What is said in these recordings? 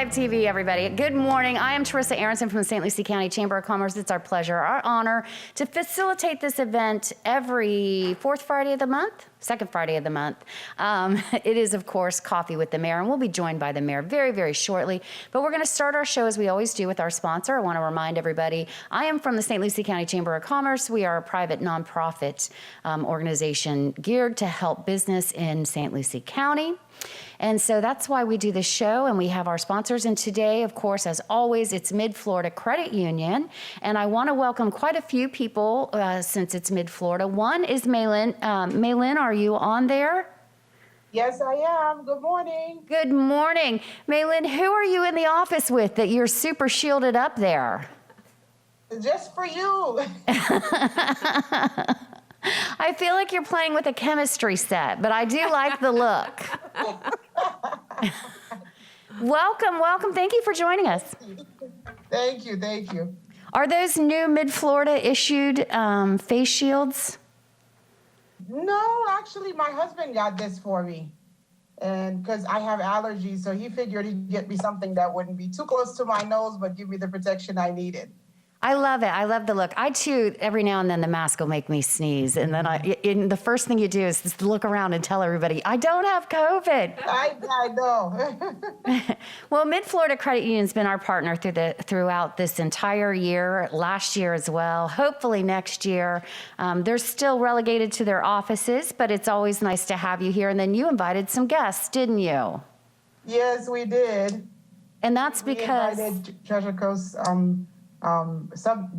Live TV, everybody. Good morning. I am Teresa Aronson from the St. Lucie County Chamber of Commerce. It's our pleasure, our honor to facilitate this event every fourth Friday of the month, second Friday of the month. It is, of course, Coffee with the Mayor, and we'll be joined by the Mayor very, very shortly. But we're going to start our show as we always do with our sponsor. I want to remind everybody, I am from the St. Lucie County Chamber of Commerce. We are a private nonprofit organization geared to help business in St. Lucie County. And so that's why we do this show, and we have our sponsors. And today, of course, as always, it's Mid-Florida Credit Union. And I want to welcome quite a few people since it's Mid-Florida. One is Maylin. Maylin, are you on there? Yes, I am. Good morning. Good morning. Maylin, who are you in the office with that you're super shielded up there? Just for you. I feel like you're playing with a chemistry set, but I do like the look. Welcome, welcome. Thank you for joining us. Thank you, thank you. Are those new Mid-Florida issued face shields? No, actually, my husband got this for me. And because I have allergies, so he figured he'd get me something that wouldn't be too close to my nose, but give me the protection I needed. I love it. I love the look. I too, every now and then the mask will make me sneeze. And then the first thing you do is just look around and tell everybody, I don't have COVID. I know. Well, Mid-Florida Credit Union's been our partner throughout this entire year, last year as well, hopefully next year. They're still relegated to their offices, but it's always nice to have you here. And then you invited some guests, didn't you? Yes, we did. And that's because... We invited Treasure Coast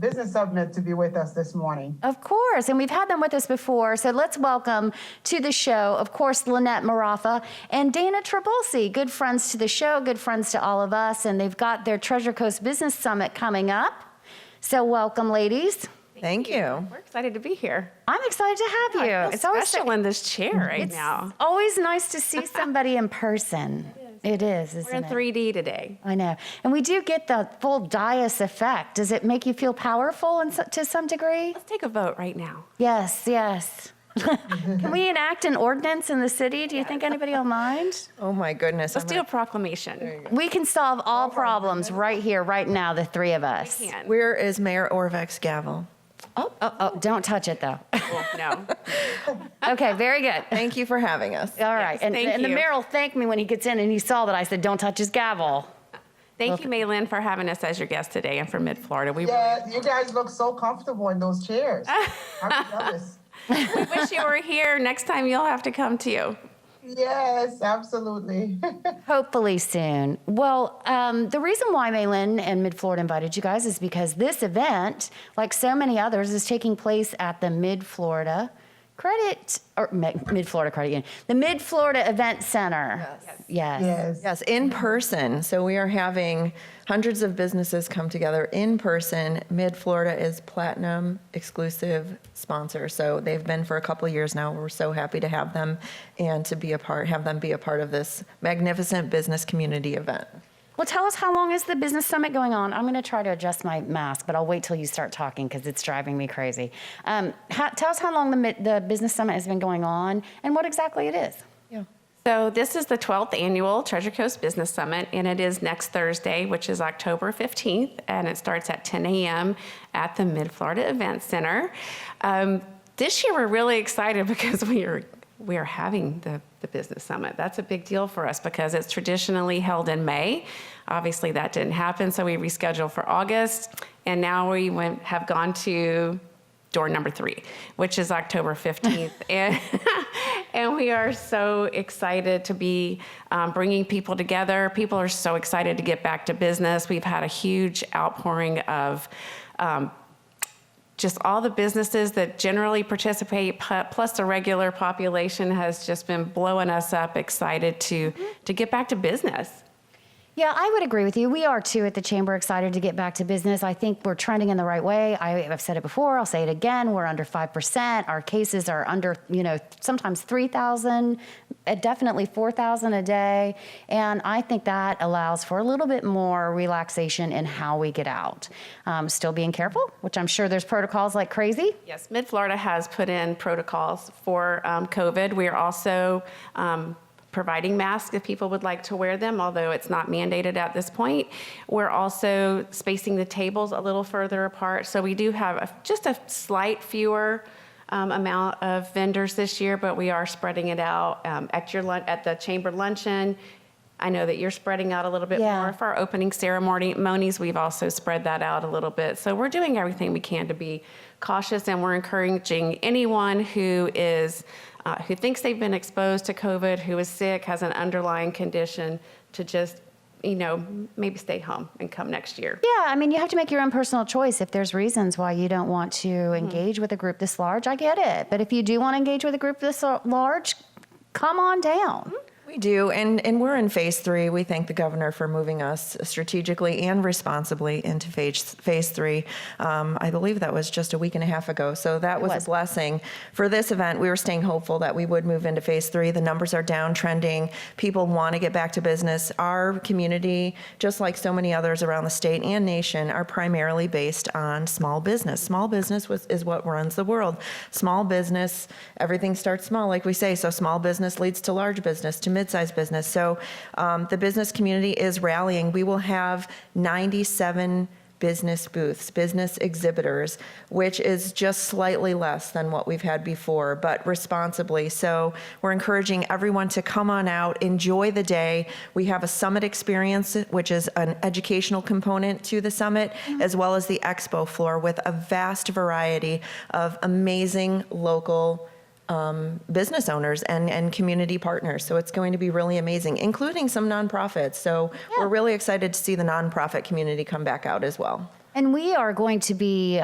Business Summit to be with us this morning. Of course, and we've had them with us before, so let's welcome to the show, of course, Lynette Marafa and Dana Trabulsi, good friends to the show, good friends to all of us, and they've got their Treasure Coast Business Summit coming up. So welcome, ladies. Thank you. We're excited to be here. I'm excited to have you. It's always special in this chair right now. It's always nice to see somebody in person. It is, isn't it? We're in 3D today. I know. And we do get the full dais effect. Does it make you feel powerful to some degree? Let's take a vote right now. Yes, yes. Can we enact an ordinance in the city? Do you think anybody will mind? Oh my goodness. Let's do a proclamation. We can solve all problems right here, right now, the three of us. We can. Where is Mayor Orvek's gavel? Oh, don't touch it though. No. Okay, very good. Thank you for having us. All right, and the mayor will thank me when he gets in and he saw that I said, don't touch his gavel. Thank you, Maylin, for having us as your guest today and for Mid-Florida. Yeah, you guys look so comfortable in those chairs. I'm jealous. We wish you were here. Next time you'll have to come too. Yes, absolutely. Hopefully soon. Well, the reason why Maylin and Mid-Florida invited you guys is because this event, like so many others, is taking place at the Mid-Florida Mid-Florida Credit Union, the Mid-Florida Event Center. Yes, in person. So we are having hundreds of businesses come together in person. Mid-Florida is platinum exclusive sponsor. So they've been for a couple of years now. We're so happy to have them and to have them be a part of this magnificent business community event. Well, tell us, how long is the business summit going on? I'm going to try to adjust my mask, but I'll wait till you start talking because it's driving me crazy. Tell us how long the business summit has been going on and what exactly it is. Yeah. So this is the 12th annual Treasure Coast Business Summit, and it is next Thursday, which is October 15th, and it starts at 10 a.m. at the Mid-Florida Event Center. This year we're really excited because we are having the Business Summit. That's a big deal for us because it's traditionally held in May. Obviously that didn't happen, so we rescheduled for August, and now we have gone to door number 3, which is October 15th. And we are so excited to be bringing people together. People are so excited to get back to business. We've had a huge outpouring of just all the businesses that generally participate, plus the regular population has just been blowing us up, excited to get back to business. Yeah, I would agree with you. We are too at the Chamber excited to get back to business. I think we're trending in the right way. I've said it before, I'll say it again. We're under 5%. Our cases are under, sometimes 3,000, definitely 4,000 a day. And I think that allows for a little bit more relaxation in how we get out. Still being careful, which I'm sure there's protocols like crazy. Yes, Mid-Florida has put in protocols for COVID. We are also providing masks if people would like to wear them, although it's not mandated at this point. We're also spacing the tables a little further apart. So we do have just a slight fewer amount of vendors this year, but we are spreading it out at the chamber luncheon. I know that you're spreading out a little bit more. For our opening ceremonies, we've also spread that out a little bit. So we're doing everything we can to be cautious, and we're encouraging anyone who thinks they've been exposed to COVID, who is sick, has an underlying condition, to just maybe stay home and come next year. Yeah, I mean, you have to make your own personal choice. If there's reasons why you don't want to engage with a group this large, I get it. But if you do want to engage with a group this large, come on down. We do, and we're in phase 3. We thank the governor for moving us strategically and responsibly into phase 3. I believe that was just a week and a half ago, so that was a blessing. For this event, we were staying hopeful that we would move into phase 3. The numbers are downtrending. People want to get back to business. Our community, just like so many others around the state and nation, are primarily based on small business. Small business is what runs the world. Small business, everything starts small, like we say, so small business leads to large business, to mid-sized business. So the business community is rallying. We will have 97 business booths, business exhibitors, which is just slightly less than what we've had before, but responsibly. So we're encouraging everyone to come on out, enjoy the day. We have a summit experience, which is an educational component to the summit, as well as the expo floor with a vast variety of amazing local business owners and community partners. So it's going to be really amazing, including some nonprofits. So we're really excited to see the nonprofit community come back out as well. And we are going to be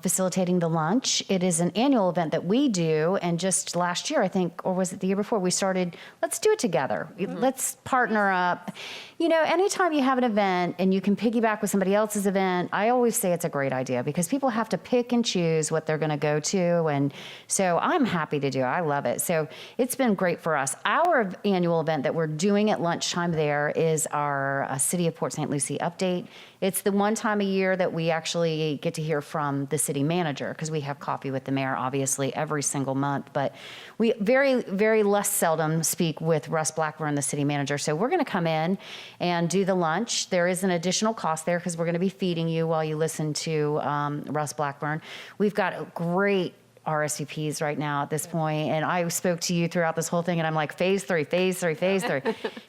facilitating the lunch. It is an annual event that we do. And just last year, I think, or was it the year before, we started, let's do it together. Let's partner up. Anytime you have an event and you can piggyback with somebody else's event, I always say it's a great idea because people have to pick and choose what they're going to go to. And so I'm happy to do it. I love it. So it's been great for us. Our annual event that we're doing at lunchtime there is our City of Port St. Lucie update. It's the one time a year that we actually get to hear from the city manager because we have coffee with the mayor, obviously, every single month. But we very, very less seldom speak with Russ Blackburn, the city manager. So we're going to come in and do the lunch. There is an additional cost there because we're going to be feeding you while you listen to Russ Blackburn. We've got a great RSVPs right now at this point, and I spoke to you throughout this whole thing, and I'm like, phase 3,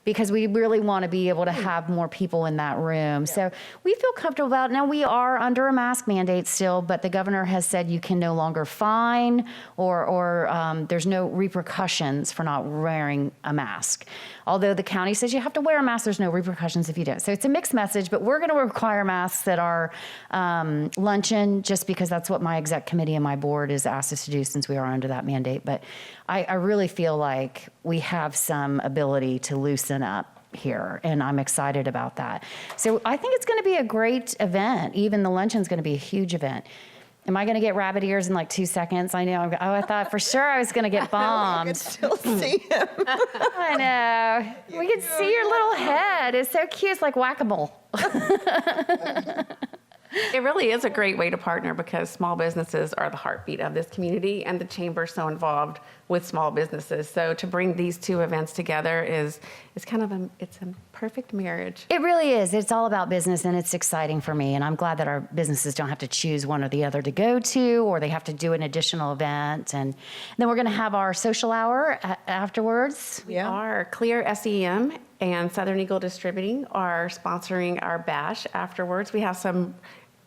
because we really want to be able to have more people in that room. So we feel comfortable about it. Now, we are under a mask mandate still, but the governor has said you can no longer fine or there's no repercussions for not wearing a mask. Although the county says you have to wear a mask, there's no repercussions if you don't. So it's a mixed message, but we're going to require masks at our luncheon just because that's what my exec committee and my board is asked us to do since we are under that mandate. But I really feel like we have some ability to loosen up here, and I'm excited about that. So I think it's going to be a great event. Even the luncheon's going to be a huge event. Am I going to get rabbit ears in like 2 seconds? I know. I thought for sure I was going to get bombed. I can still see him. I know. We can see your little head. It's so cute. It's like whack-a-mole. It really is a great way to partner because small businesses are the heartbeat of this community, and the chamber's so involved with small businesses. So to bring these two events together is kind of it's a perfect marriage. It really is. It's all about business, and it's exciting for me. And I'm glad that our businesses don't have to choose one or the other to go to, or they have to do an additional event. And then we're going to have our social hour afterwards. Yeah. Our Clear SEM and Southern Eagle Distributing are sponsoring our bash afterwards. We have some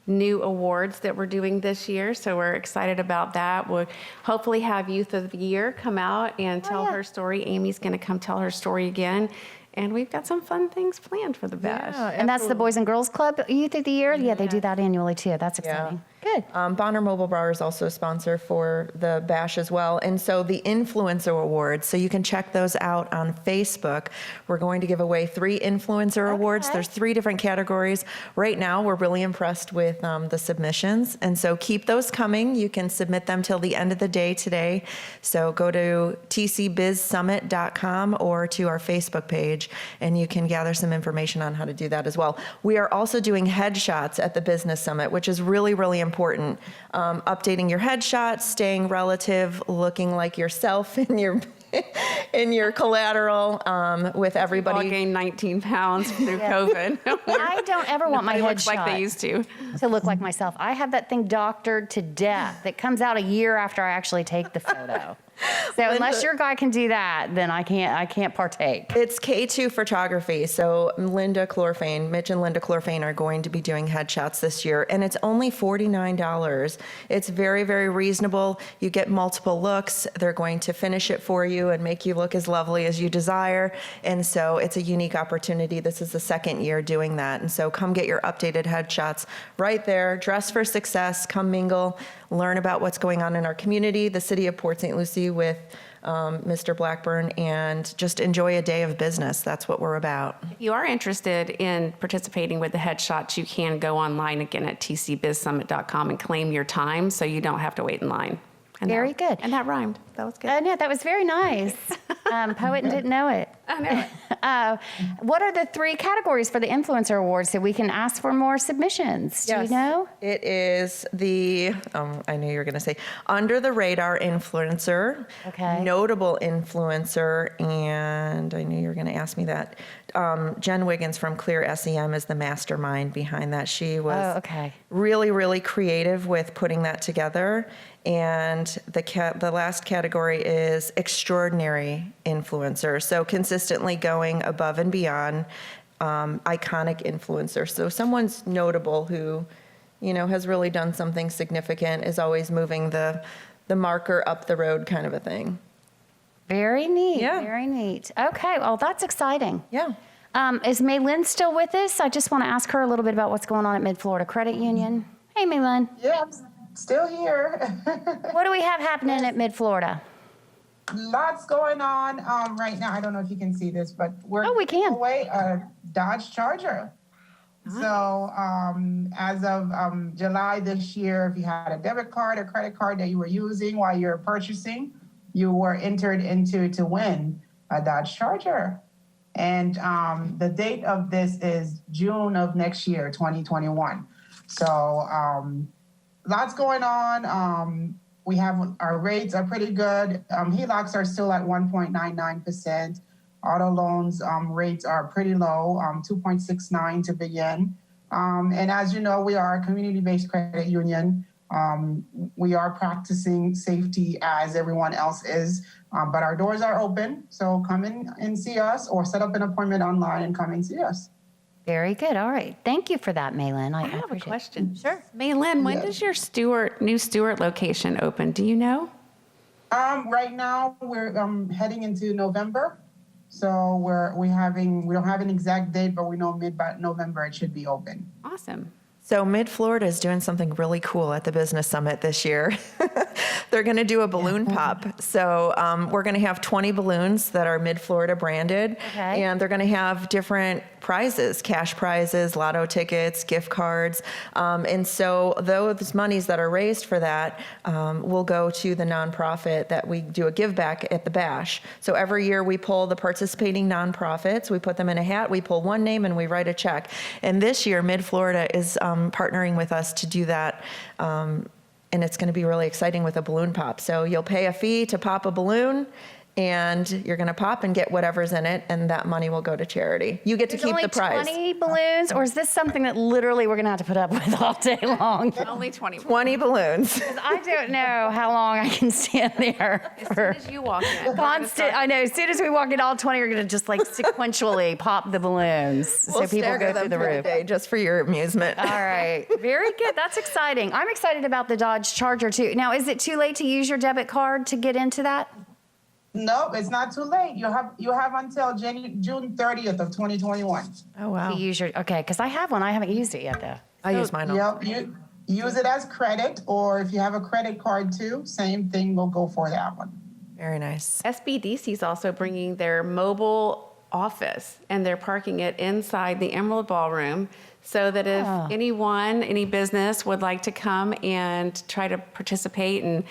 new awards that we're doing this year, so we're excited about that. We'll hopefully have Youth of the Year come out and tell her story. Amy's going to come tell her story again. And we've got some fun things planned for the bash. Yeah, And that's the Boys and Girls Club Youth of the Year? Yeah, they do that annually too. That's exciting. Good. Bonner Mobile Bar is also a sponsor for the bash as well. And so the Influenza Awards, so you can check those out on Facebook. We're going to give away 3 Influencer Awards. There's 3 different categories. Right now, we're really impressed with the submissions. And so keep those coming. You can submit them till the end of the day today. So go to tcbizsummit.com or to our Facebook page, and you can gather some information on how to do that as well. We are also doing headshots at the Business Summit, which is really, really important. Updating your headshot, staying relative, looking like yourself in your in your collateral with All everybody. gained 19 pounds through COVID. I don't ever want my Nobody looks headshot like they used to. to look like myself. I have that thing doctored to death. It comes out a year after I actually take the photo. So unless your guy can do that, then I can't partake. It's K2 photography. So Mitch and Linda Chlorfane are going to be doing headshots this year, and it's only $49. It's very, very reasonable. You get multiple looks. They're going to finish it for you and make you look as lovely as you desire. And so it's a unique opportunity. This is the second year doing that. And so come get your updated headshots right there. Dress for success. Come mingle. Learn about what's going on in our community, the city of Port St. Lucie with Mr. Blackburn, and just enjoy a day of business. That's what we're about. If you are interested in participating with the headshots, you can go online again at tcbizsummit.com and claim your time so you don't have to wait in line. And Very good. And that rhymed. That was good. I know, that was very nice. Poet and didn't know it. I know it. What are the 3 categories for the Influencer Awards so we can ask for more submissions? Do you know? It is the, I knew you were going to say, under the radar influencer, Okay. notable influencer, and I knew you were going to ask me that. Jen Wiggins from Clear SEM is the mastermind behind that. She was Oh, okay. really, really creative with putting that together. And the last category is extraordinary influencer. So consistently going above and beyond, iconic influencer. So someone's notable who, has really done something significant, is always moving the marker up the road kind of a thing. Very neat. Yeah. Very neat. Okay, well, that's exciting. Yeah. Is Maylin still with us? I just want to ask her a little bit about what's going on at Mid-Florida Credit Union. Hey, Maylin. Yeah, I'm still here. What do we have happening at Mid-Florida? Lots going on right now. I don't know if you can see this, but we're Oh, we can. giving away a Dodge Charger. So as of July this year, if you had a debit card or credit card that you were using while you're purchasing, you were entered to win a Dodge Charger. And the date of this is June of next year, 2021. So lots going on. We have, our rates are pretty good. HELOCs are still at 1.99%. Auto loans rates are pretty low, 2.69 to begin. And as you know, we are a community-based credit union. We are practicing safety as everyone else is, but our doors are open. So come in and see us, or set up an appointment online and come and see us. Very good. All right. Thank you for that, Maylin. I have a appreciate it. question. Sure. Maylin, when Yes. does your new Stewart location open? Do you know? Right now we're heading into November. So we don't have an exact date, but we know mid-November it should be open. Awesome. So Mid-Florida is doing something really cool at the Business Summit this year. They're going to do a balloon pop. So we're going to have 20 balloons that are Mid-Florida branded. Okay. And they're going to have different prizes, cash prizes, lotto tickets, gift cards. And so those monies that are raised for that will go to the nonprofit that we do a give back at the bash. So every year we pull the participating nonprofits, we put them in a hat, we pull one name and we write a check. And this year Mid-Florida is partnering with us to do that. And it's going to be really exciting with a balloon pop. So you'll pay a fee to pop a balloon, and you're going to pop and get whatever's in it, and that money will go to charity. You get to There's keep only the prize. 20 balloons, or is this something that literally we're going to have to put up with all day long? Only 20. 20 balloons. I don't know how long I can stand there As soon for as you walk in. constant. I know. As soon as we walk in, all 20 are going to just like sequentially pop the balloons, so We'll people stagger go them through the through roof. day just for your amusement. All right. Very good. That's exciting. I'm excited about the Dodge Charger too. Now, is it too late to use your debit card to get into that? Nope, it's not too late. You have until June 30th of 2021. Oh, wow. To use your, okay, because I have one. I haven't used it yet though. I use mine all. Yep, you use it as credit, or if you have a credit card too, same thing will go for that one. Very nice. SBDC is also bringing their mobile office, and they're parking it inside the Emerald Ballroom, so that if any business would like to come and try to participate and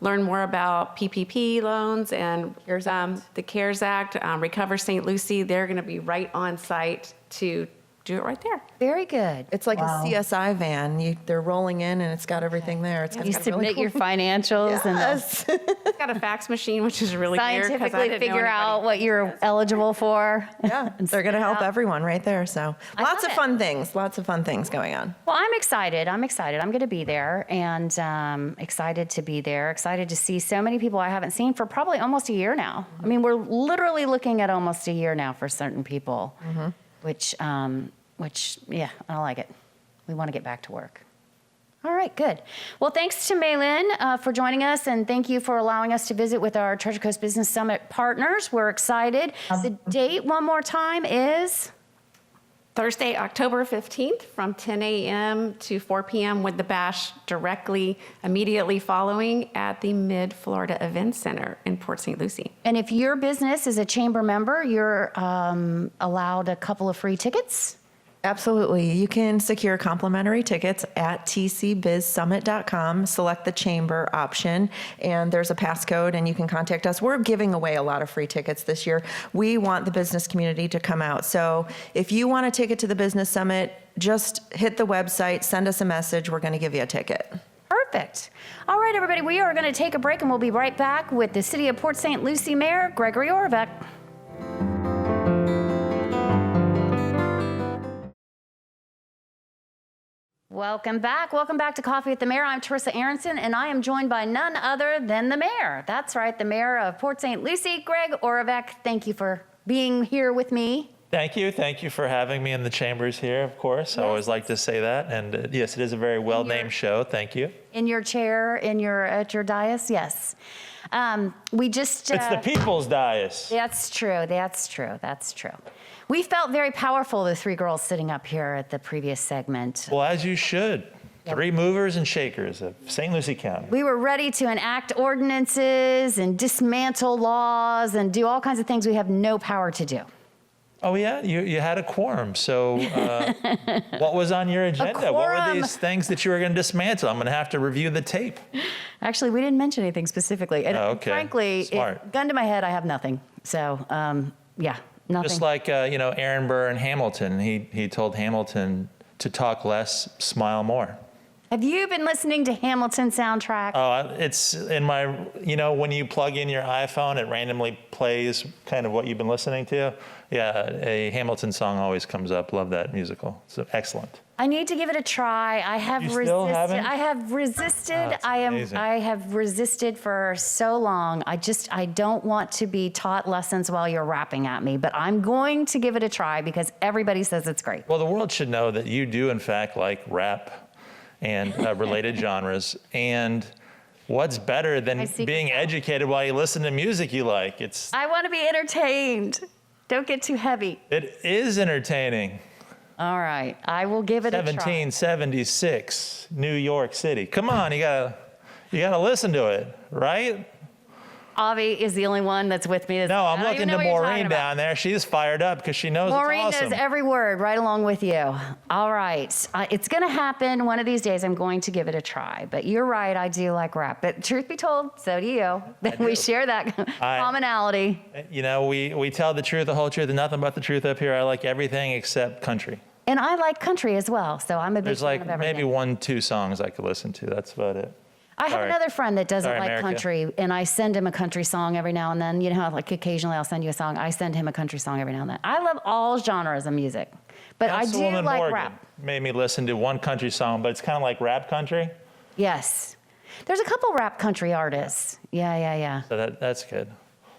learn more about PPP loans and the CARES Act, Recover St. Lucie, they're going to be right on site to do it right there. Very good. It's like a CSI van. They're rolling in and it's got everything there. It's gonna You be submit really cool. your financials and Yes. It's got a fax machine, which is really weird 'cause I scientifically didn't know figure out anybody- what you're eligible for. Yeah, they're going to help out. everyone right there. So lots love of it. fun things. Lots of fun things going on. Well, I'm excited. I'm going to be there and excited to be there. Excited to see so many people I haven't seen for probably almost a year now. I mean, we're literally looking at almost a year now for certain people, which, yeah, I like it. We want to get back to work. All right, good. Well, thanks to Maylin for joining us, and thank you for allowing us to visit with our Treasure Coast Business Summit partners. We're excited. The date, one more time, is? Thursday, October 15th from 10 a.m. to 4 p.m. with the bash immediately following at the Mid-Florida Events Center in Port St. Lucie. And if your business is a chamber member, you're allowed a couple of free tickets. Absolutely. You can secure complimentary tickets at tcbizsummit.com, select the chamber option, and there's a passcode and you can contact us. We're giving away a lot of free tickets this year. We want the business community to come out. So if you want a ticket to the Business Summit, just hit the website, send us a message. We're going to give you a ticket. Perfect. All right, everybody, we are going to take a break and we'll be right back with the City of Port St. Lucie Mayor, Gregory Oravec. Welcome back. Welcome back to Coffee with the Mayor. I'm Teresa Aronson, and I am joined by none other than the mayor. That's right, the mayor of Port St. Lucie, Greg Oravec. Thank you for being here with me. Thank you. Thank you for having me in the chambers here, of course. I always like to say that. And yes, it is a very well-named show. Thank you. In your chair, at your dais, yes. We just... It's the people's dais. That's true. That's true. That's true. We felt very powerful, the three girls sitting up here at the previous segment. Well, as you should. Three movers and shakers of St. Lucie County. We were ready to enact ordinances and dismantle laws and do all kinds of things we have no power to do. Oh, yeah? You had a quorum. So what was on your agenda? What were quorum. these things that you were going to dismantle? I'm going to have to review the tape. Actually, we didn't mention anything specifically. And Oh, okay. frankly, Smart. gun to my head, I have nothing. So, yeah, nothing. Just like, Aaron Burr and Hamilton. He told Hamilton to talk less, smile more. Have you been listening to Hamilton soundtrack? Oh, it's in my, when you plug in your iPhone, it randomly plays kind of what you've been listening to. Yeah, a Hamilton song always comes up. Love that musical. It's excellent. I need to give it a try. I have You still resisted. haven't? I have resisted. Oh, that's amazing. I have resisted for so long. I don't want to be taught lessons while you're rapping at me, but I'm going to give it a try because everybody says it's great. Well, the world should know that you do, in fact, like rap and related genres. And what's better than secret being talent. educated while you listen to music you like? I want to be entertained. Don't get too heavy. It is entertaining. All right, I will give it a try. 1776, New York City. Come on, you gotta listen to it, right? Avi is the only one that's with me. No, I'm I don't looking even know to what you're talking Maureen about. down there. She's fired up because she knows Maureen it's awesome. knows every word right along with you. All right. It's going to happen one of these days. I'm going to give it a try. But you're right. I do like rap. But truth be told, so do you. We share that commonality. We tell the truth, the whole truth, and nothing but the truth up here. I like everything except country. And I like country as well. So I'm a big There's fan like of everything. maybe 1-2 songs I could listen to. That's about it. I have Sorry. another friend that doesn't Sorry, like America. country, and I send him a country song every now and then. You know how like occasionally I'll send you a song. I send him a country song every now and then. I love all genres of music, but I do Councilwoman like Morgan rap. made me listen to one country song, but it's kind of like rap country. Yes. There's a couple rap country artists. Yeah. So that's good. All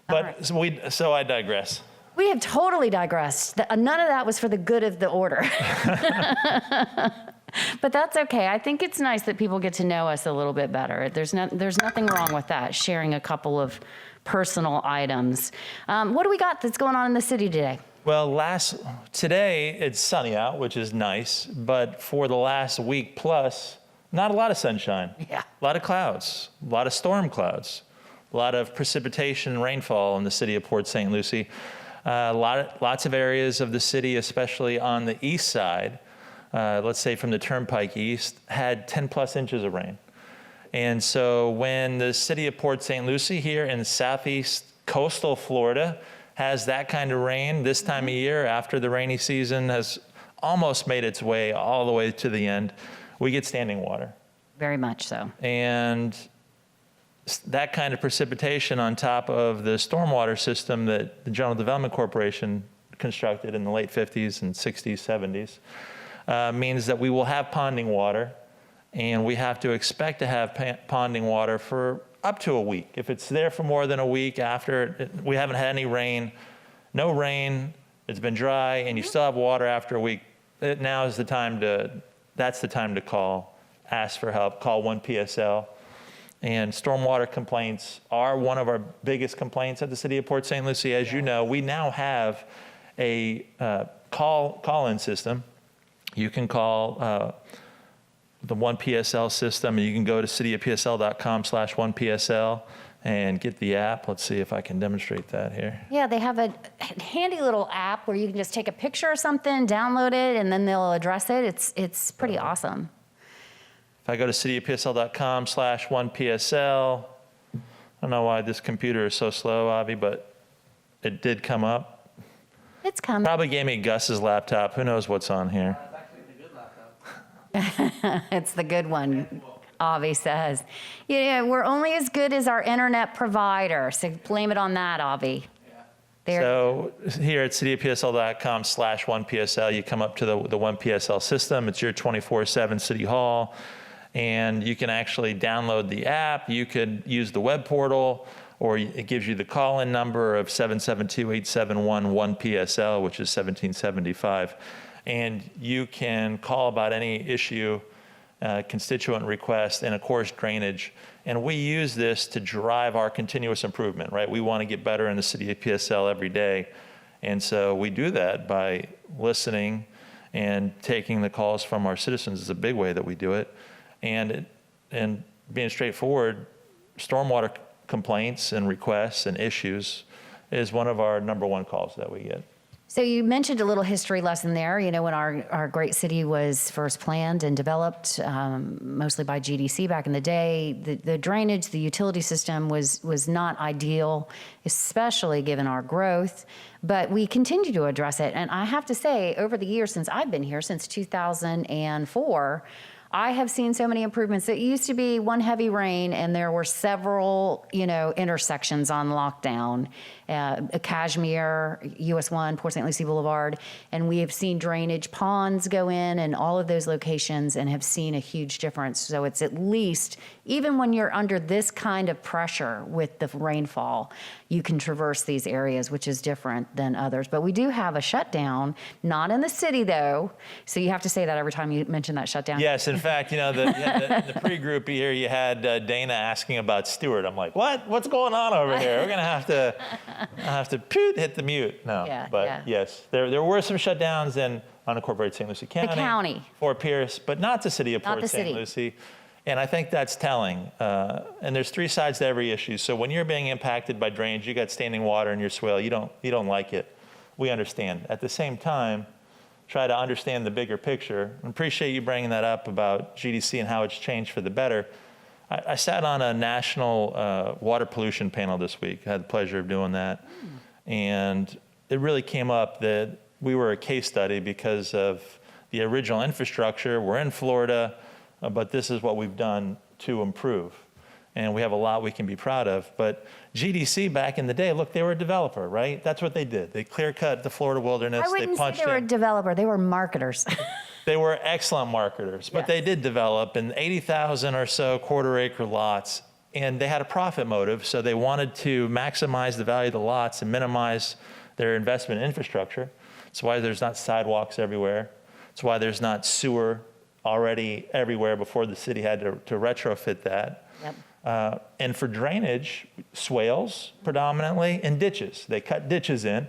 But right. so I digress. We have totally digressed. None of that was for the good of the order. But that's okay. I think it's nice that people get to know us a little bit better. There's nothing wrong with that, sharing a couple of personal items. What do we got that's going on in the city today? Well, today it's sunny out, which is nice, but for the last week plus, not a lot of sunshine. Yeah. A lot of clouds, a lot of storm clouds, a lot of precipitation and rainfall in the city of Port St. Lucie. Lots of areas of the city, especially on the east side, let's say from the Turnpike East, had 10 plus inches of rain. And so when the city of Port St. Lucie here in southeast coastal Florida has that kind of rain this time of year after the rainy season has almost made its way all the way to the end, we get standing water. Very much so. And that kind of precipitation on top of the stormwater system that the General Development Corporation constructed in the late 50s and 60s, 70s, means that we will have ponding water, and we have to expect to have ponding water for up to a week. If it's there for more than a week after we haven't had any rain, no rain, it's been dry, and you still have water after a week, now is the time that's the time to call, ask for help, call 1PSL. And stormwater complaints are one of our biggest complaints at the City of Port St. Lucie. As you know, we now have a call-in system. You can call the 1PSL system, and you can go to cityofpsl.com/1PSL and get the app. Let's see if I can demonstrate that here. Yeah, they have a handy little app where you can just take a picture or something, download it, and then they'll address it. It's pretty awesome. If I go to cityofpsl.com/1PSL, I don't know why this computer is so slow, Avi, but it did come up. It's coming. Probably gave me Gus's laptop. Who knows what's on here? It's the good one, Avi says. Yeah, we're only as good as our internet provider, so blame it on that, Avi. There. So here at cityofpsl.com/1PSL, you come up to the 1PSL system. It's your 24/7 City Hall, and you can actually download the app. You could use the web portal, or it gives you the call-in number of 772-871-1PSL, which is 1775. And you can call about any issue, constituent request, and of course drainage. And we use this to drive our continuous improvement, right? We want to get better in the City of PSL every day. And so we do that by listening and taking the calls from our citizens is a big way that we do it. And being straightforward, stormwater complaints and requests and issues is one of our #1 calls that we get. So you mentioned a little history lesson there. You know, when our great city was first planned and developed, mostly by GDC back in the day, the drainage, the utility system was not ideal, especially given our growth. But we continue to address it. And I have to say, over the years since I've been here, since 2004, I have seen so many improvements. It used to be one heavy rain and there were several, intersections on lockdown, Kashmir, US 1, Port St. Lucie Boulevard, and we have seen drainage ponds go in and all of those locations and have seen a huge difference. So it's at least, even when you're under this kind of pressure with the rainfall, you can traverse these areas, which is different than others. But we do have a shutdown, not in the city though, so you have to say that every time you mention that shutdown. Yes, in fact, the pre-group here, you had Dana asking about Stewart. I'm like, what? What's going on over here? We're gonna have to hit the mute. No, yes, there were some shutdowns in unincorporated St. Lucie County, The county. Fort Pierce, but not the city of Not Port the St. city. Lucie. And I think that's telling. And there's three sides to every issue. So when you're being impacted by drainage, you got standing water in your swale, you don't like it. We understand. At the same time, try to understand the bigger picture. I appreciate you bringing that up about GDC and how it's changed for the better. I sat on a national water pollution panel this week. I had the pleasure of doing that. And it really came up that we were a case study because of the original infrastructure. We're in Florida, but this is what we've done to improve. And we have a lot we can be proud of. But GDC back in the day, look, they were a developer, right? That's what they did. They clear-cut the Florida wilderness. I wouldn't they say punched they were a in. developer, they were marketers. They were excellent marketers, but Yes. they did develop in 80,000 or so quarter-acre lots, and they had a profit motive, so they wanted to maximize the value of the lots and minimize their investment in infrastructure. That's why there's not sidewalks everywhere. That's why there's not sewer already everywhere before the city had to retrofit that. Yep. And for drainage, swales predominantly and ditches. They cut ditches in,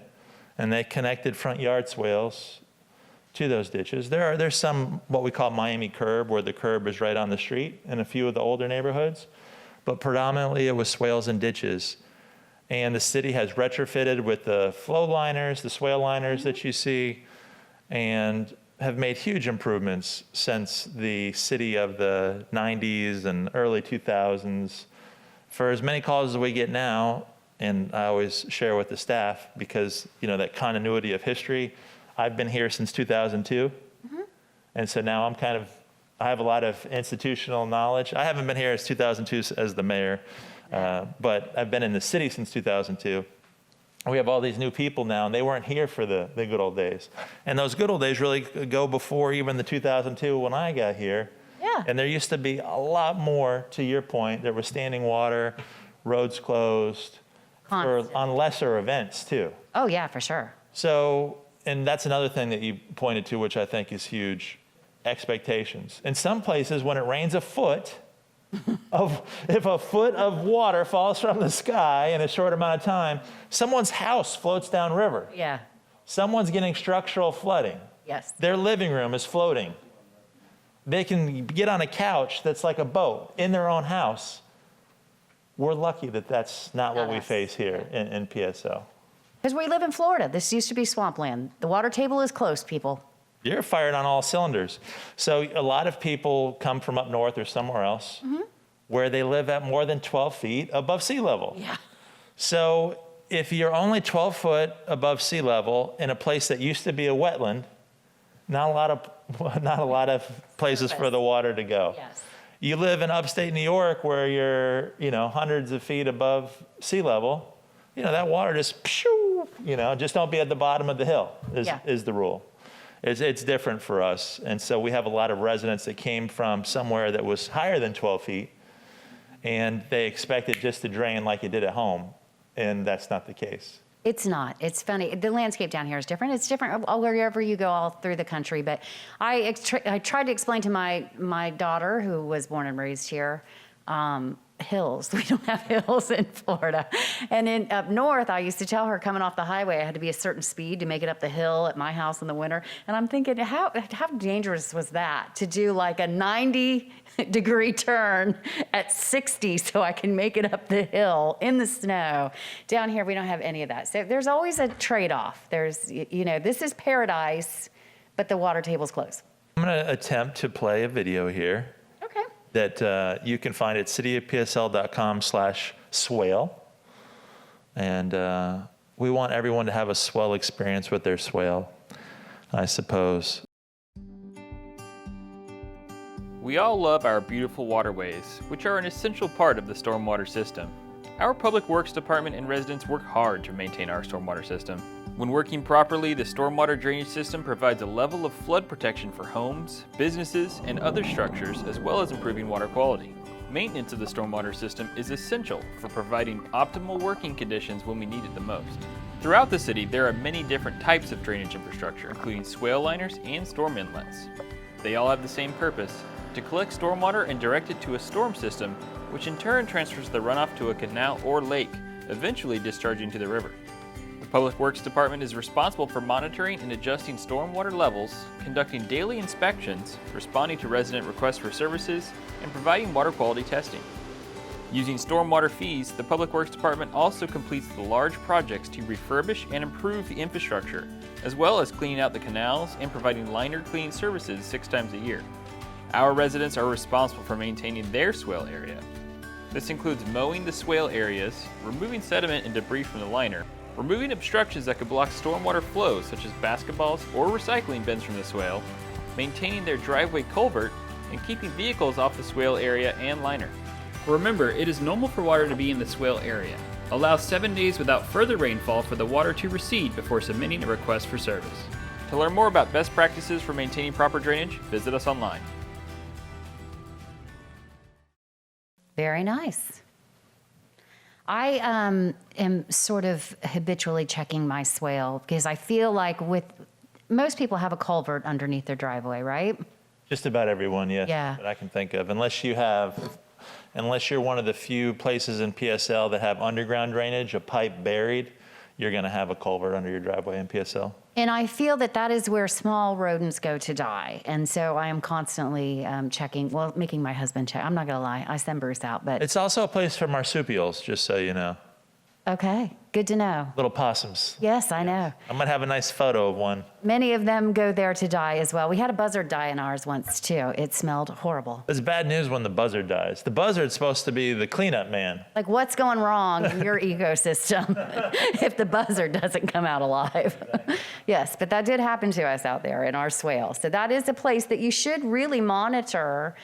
and they connected front yard swales to those ditches. There's some what we call Miami curb, where the curb is right on the street in a few of the older neighborhoods, but predominantly it was swales and ditches. And the city has retrofitted with the flow liners, the swale liners that you see, and have made huge improvements since the city of the 90s and early 2000s. For as many calls as we get now, and I always share with the staff because, that continuity of history, I've been here since 2002. And so now I have a lot of institutional knowledge. I haven't been here as 2002 as the mayor, but I've been in the city since 2002. We have all these new people now, and they weren't here for the good old days. And those good old days really go before even the 2002 when I got here. Yeah. And there used to be a lot more, to your point. There was standing water, roads closed, on lesser events too. Oh, yeah, for sure. So, and that's another thing that you pointed to, which I think is huge, expectations. In some places, when it rains a foot, if a foot of water falls from the sky in a short amount of time, someone's house floats downriver. Yeah. Someone's getting structural flooding. Yes. Their living room is floating. They can get on a couch that's like a boat in their own house. We're lucky that that's not what we face here in PSL. Because we live in Florida. This used to be swampland. The water table is close, people. You're fired on all cylinders. So a lot of people come from up north or somewhere else where they live at more than 12 feet above sea level. Yeah. So if you're only 12 foot above sea level in a place that used to be a wetland, not a lot of places for the water to go. Yes. You live in upstate New York where you're, hundreds of feet above sea level, that water just, just don't be at the bottom of the hill is the rule. It's different for us. And so we have a lot of residents that came from somewhere that was higher than 12 feet, and they expect it just to drain like it did at home. And that's not the case. It's not. It's funny. The landscape down here is different. It's different wherever you go all through the country. But I tried to explain to my daughter, who was born and raised here, hills. We don't have hills in Florida. And up north, I used to tell her coming off the highway, I had to be a certain speed to make it up the hill at my house in the winter. And I'm thinking, how dangerous was that to do like a 90-degree turn at 60 so I can make it up the hill in the snow? Down here, we don't have any of that. So there's always a trade-off. There's, this is paradise, but the water table's close. I'm going to attempt to play a video here. Okay. That you can find at cityofpsl.com/swale. And we want everyone to have a swell experience with their swale, I suppose. We all love our beautiful waterways, which are an essential part of the stormwater system. Our Public Works Department and residents work hard to maintain our stormwater system. When working properly, the stormwater drainage system provides a level of flood protection for homes, businesses, and other structures, as well as improving water quality. Maintenance of the stormwater system is essential for providing optimal working conditions when we need it the most. Throughout the city, there are many different types of drainage infrastructure, including swale liners and storm inlets. They all have the same purpose: to collect stormwater and direct it to a storm system, which in turn transfers the runoff to a canal or lake, eventually discharging to the river. The Public Works Department is responsible for monitoring and adjusting stormwater levels, conducting daily inspections, responding to resident requests for services, and providing water quality testing. Using stormwater fees, the Public Works Department also completes the large projects to refurbish and improve the infrastructure, as well as cleaning out the canals and providing liner cleaning services 6 times a year. Our residents are responsible for maintaining their swale area. This includes mowing the swale areas, removing sediment and debris from the liner, removing obstructions that could block stormwater flows such as basketballs or recycling bins from the swale, maintaining their driveway culvert, and keeping vehicles off the swale area and liner. Remember, it is normal for water to be in the swale area. Allow 7 days without further rainfall for the water to recede before submitting a request for service. To learn more about best practices for maintaining proper drainage, visit us online. Very nice. I am sort of habitually checking my swale because I feel like most people have a culvert underneath their driveway, right? Just about everyone, yes, Yeah. that I can think of. Unless you're one of the few places in PSL that have underground drainage, a pipe buried, you're going to have a culvert under your driveway in PSL. And I feel that is where small rodents go to die. And so I am constantly making my husband check. I'm not going to lie. I send Bruce out, but. It's also a place for marsupials, just so you know. Okay. Good to know. Little possums. Yes, I know. I'm going to have a nice photo of one. Many of them go there to die as well. We had a buzzard die in ours once too. It smelled horrible. It's bad news when the buzzard dies. The buzzard's supposed to be the cleanup man. Like, what's going wrong in your ecosystem if the buzzard doesn't come out alive? Yes, but that did happen to us out there in our swale. So that is a place that you should really monitor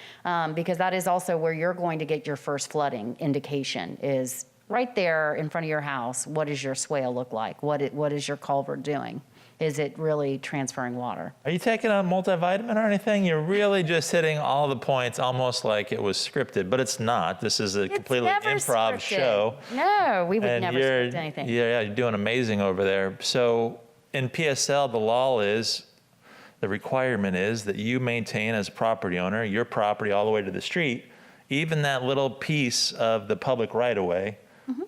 because that is also where you're going to get your first flooding indication is right there in front of your house. What does your swale look like? What is your culvert doing? Is it really transferring water? Are you taking a multivitamin or anything? You're really just hitting all the points almost like it was scripted, but it's not. This is a completely never improv scripted. show. No, we would And never script anything. Yeah, you're doing amazing over there. So in PSL, the requirement is that you maintain as a property owner, your property all the way to the street, even that little piece of the public right-of-way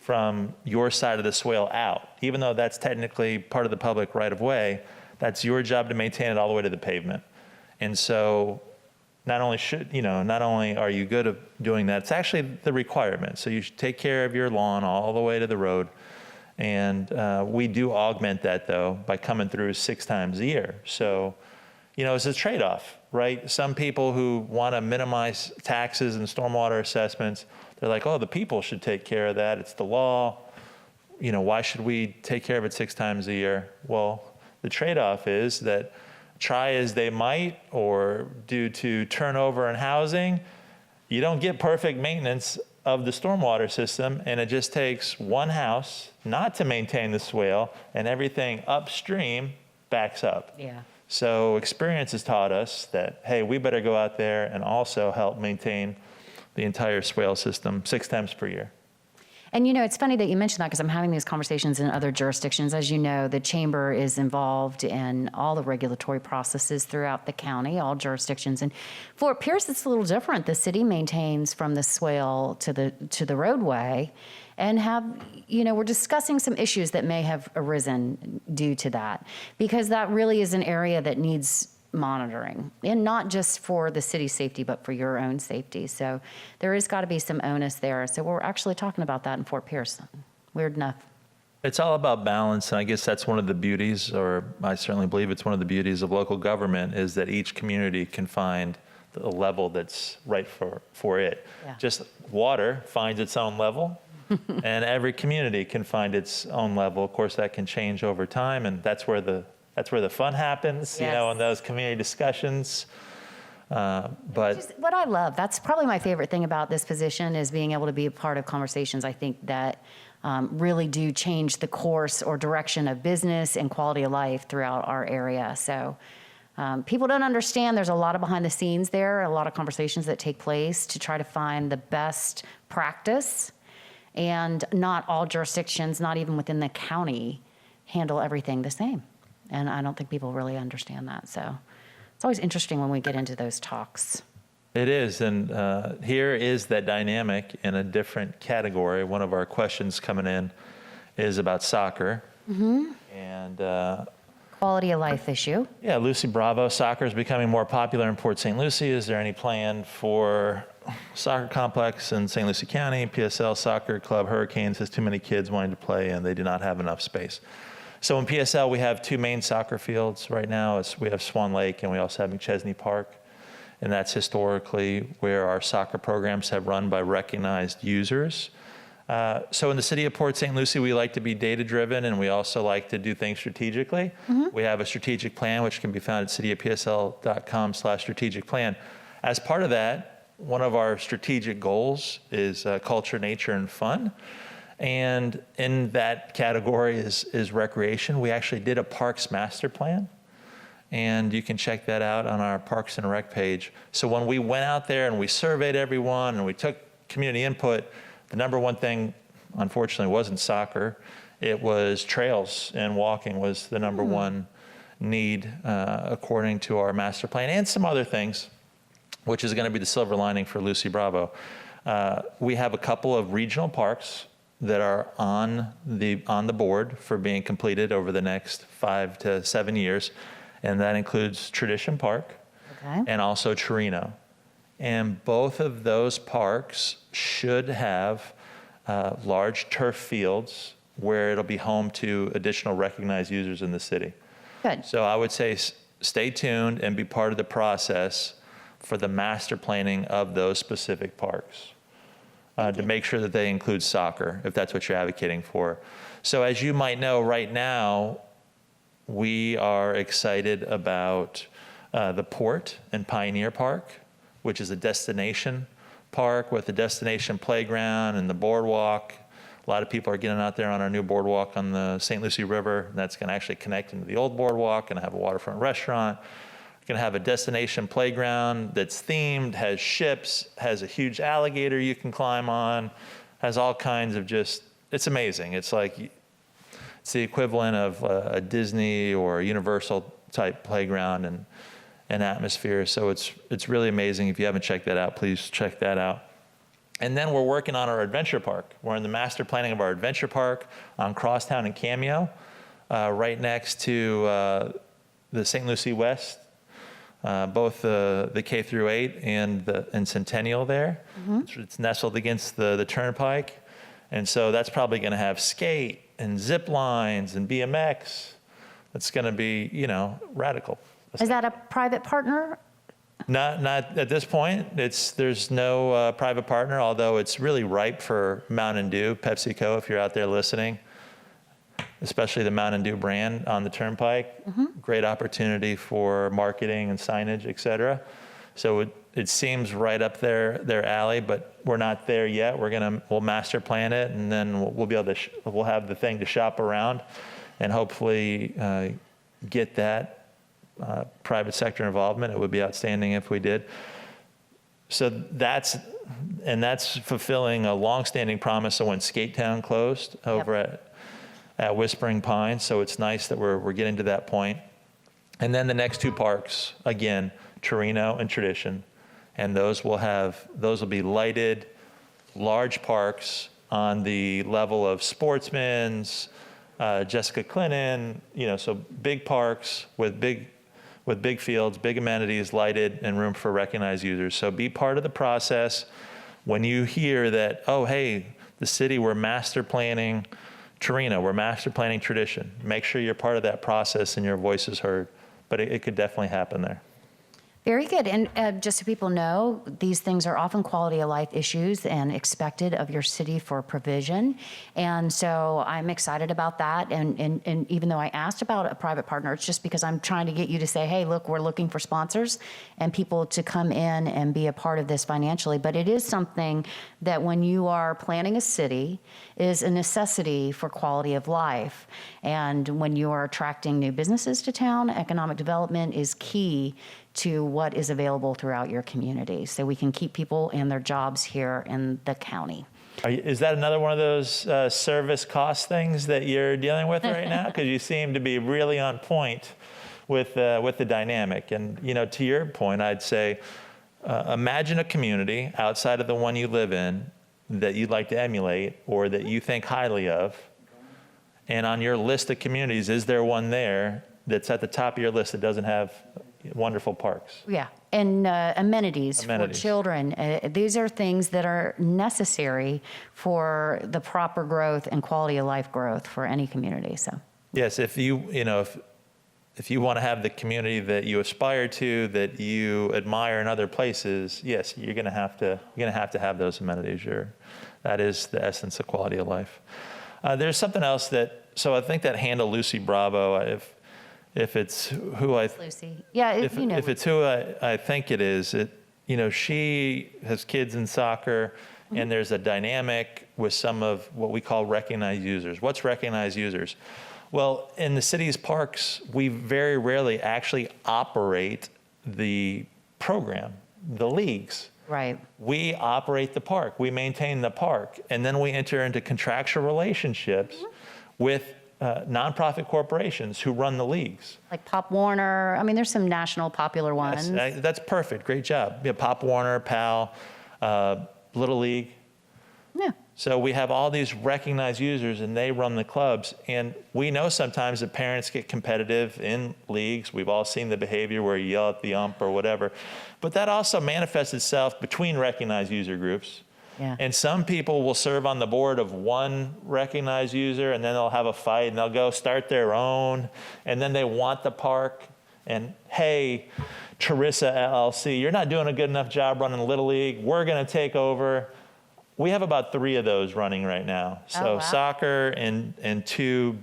from your side of the swale out. Even though that's technically part of the public right-of-way, that's your job to maintain it all the way to the pavement. And so not only are you good at doing that, it's actually the requirement. So you should take care of your lawn all the way to the road. And we do augment that, though, by coming through 6 times a year. So, it's a trade-off, right? Some people who want to minimize taxes and stormwater assessments, they're like, oh, the people should take care of that. It's the law. Why should we take care of it 6 times a year? Well, the trade-off is that try as they might, or due to turnover in housing, you don't get perfect maintenance of the stormwater system, and it just takes one house not to maintain the swale, and everything upstream backs up. Yeah. So experience has taught us that, hey, we better go out there and also help maintain the entire swale system 6 times per year. And it's funny that you mentioned that because I'm having these conversations in other jurisdictions. As you know, the chamber is involved in all the regulatory processes throughout the county, all jurisdictions. And Fort Pierce, it's a little different. The city maintains from the swale to the roadway, and we're discussing some issues that may have arisen due to that, because that really is an area that needs monitoring, and not just for the city's safety, but for your own safety. So there has got to be some onus there. So we're actually talking about that in Fort Pierce. Weird enough. It's all about balance, and I guess that's one of the beauties, or I certainly believe it's one of the beauties of local government, is that each community can find the level that's right for it. Yeah. Just water finds its own level, and every community can find its own level. Of course, that can change over time, and that's where the fun happens, Yes. in those community discussions. But Just what I love, that's probably my favorite thing about this position, is being able to be a part of conversations, I think, that really do change the course or direction of business and quality of life throughout our area. So people don't understand there's a lot of behind the scenes there, a lot of conversations that take place to try to find the best practice. And not all jurisdictions, not even within the county, handle everything the same. And I don't think people really understand that. So it's always interesting when we get into those talks. it is, and here is that dynamic in a different category. One of our questions coming in is about soccer. And Quality of life issue. yeah, Lucy Bravo, soccer is becoming more popular in Port St. Lucie. Is there any plan for soccer complex in St. Lucie County? PSL Soccer Club Hurricanes has too many kids wanting to play, and they do not have enough space. So in PSL, we have 2 main soccer fields right now. We have Swan Lake, and we also have McChesney Park. And that's historically where our soccer programs have run by recognized users. So in the city of Port St. Lucie, we like to be data-driven, and we also like to do things strategically. We have a strategic plan, which can be found at cityofpsl.com/strategic plan. As part of that, one of our strategic goals is culture, nature, and fun. And in that category is recreation. We actually did a parks master plan, and you can check that out on our Parks and Rec page. So when we went out there and we surveyed everyone and we took community input, the number one thing, unfortunately, wasn't soccer. It was trails, and walking was the number one need, according to our master plan, and some other things, which is going to be the silver lining for Lucy Bravo. We have a couple of regional parks that are on the board for being completed over the next 5 to 7 years, and that includes Tradition Park and also Torino. And both of those parks should have large turf fields where it'll be home to additional recognized users in the city. Good. So I would say stay tuned and be part of the process for the master planning of those specific parks to make sure that they include soccer, if that's what you're advocating for. So as you might know, right now, we are excited about the Port and Pioneer Park, which is a destination park with a destination playground and the boardwalk. A lot of people are getting out there on our new boardwalk on the St. Lucie River. And that's going to actually connect into the old boardwalk, and have a waterfront restaurant. We're going to have a destination playground that's themed, has ships, has a huge alligator you can climb on, has all kinds of it's amazing. It's like, it's the equivalent of a Disney or Universal type playground and atmosphere. So it's really amazing. If you haven't checked that out, please check that out. And then we're working on our adventure park. We're in the master planning of our adventure park on Crosstown and Cameo, right next to the St. Lucie West, both the K through 8 and Centennial there. It's nestled against the turnpike. And so that's probably going to have skate and zip lines and BMX. That's going to be, radical. Is that a private partner? Not at this point. There's no private partner, although it's really ripe for Mountain Dew, PepsiCo, if you're out there listening, especially the Mountain Dew brand on the turnpike. Great opportunity for marketing and signage, et cetera. So it seems right up their alley, but we're not there yet. We'll master plan it, and then we'll be able to we'll have the thing to shop around, and hopefully get that private sector involvement. It would be outstanding if we did. So that's fulfilling a longstanding promise of when Skate Town closed over at Whispering Pines. So it's nice that we're getting to that point. And then the next two parks, again, Torino and Tradition, and those will be lighted, large parks on the level of Sportsman's, Jessica Clinton, so big parks with big fields, big amenities, lighted, and room for recognized users. So be part of the process. When you hear that, oh, hey, the city, we're master planning Torino, we're master planning Tradition, make sure you're part of that process and your voice is heard. But it could definitely happen there. Very good. And just so people know, these things are often quality of life issues and expected of your city for provision. And so I'm excited about that. And even though I asked about a private partner, it's just because I'm trying to get you to say, hey, look, we're looking for sponsors and people to come in and be a part of this financially. But it is something that when you are planning a city is a necessity for quality of life. And when you are attracting new businesses to town, economic development is key to what is available throughout your community, so we can keep people and their jobs here in the county. Is that another one of those service cost things that you're dealing with right now? Because you seem to be really on point with the dynamic. And to your point, I'd say, imagine a community outside of the one you live in that you'd like to emulate or that you think highly of. And on your list of communities, is there one there that's at the top of your list that doesn't have wonderful parks? Yeah, and amenities for children. These are things that are necessary for the proper growth and quality of life growth for any community. So yes, if you want to have the community that you aspire to, that you admire in other places, yes, you're going to have to have those amenities. That is the essence of quality of life. There's something else so I think that handle Lucy Bravo, if it's who Lucy, yeah, if it's who I think it is, she has kids in soccer, and there's a dynamic with some of what we call recognized users. What's recognized users? Well, in the city's parks, we very rarely actually operate the program, the leagues. Right. We operate the park, we maintain the park, and then we enter into contractual relationships with nonprofit corporations who run the leagues. Like Pop Warner. I mean, there's some national popular ones. Yes, that's perfect. Great job. Yeah, Pop Warner, PAL, Little League. Yeah. So we have all these recognized users, and they run the clubs. And we know sometimes that parents get competitive in leagues. We've all seen the behavior where you yell at the ump or whatever. But that also manifests itself between recognized user groups. Yeah. And some people will serve on the board of one recognized user, and then they'll have a fight, and they'll go start their own, and then they want the park. And hey, Teresa LLC, you're not doing a good enough job running Little League. We're going to take over. We have about 3 of those running right now. So wow. soccer and 2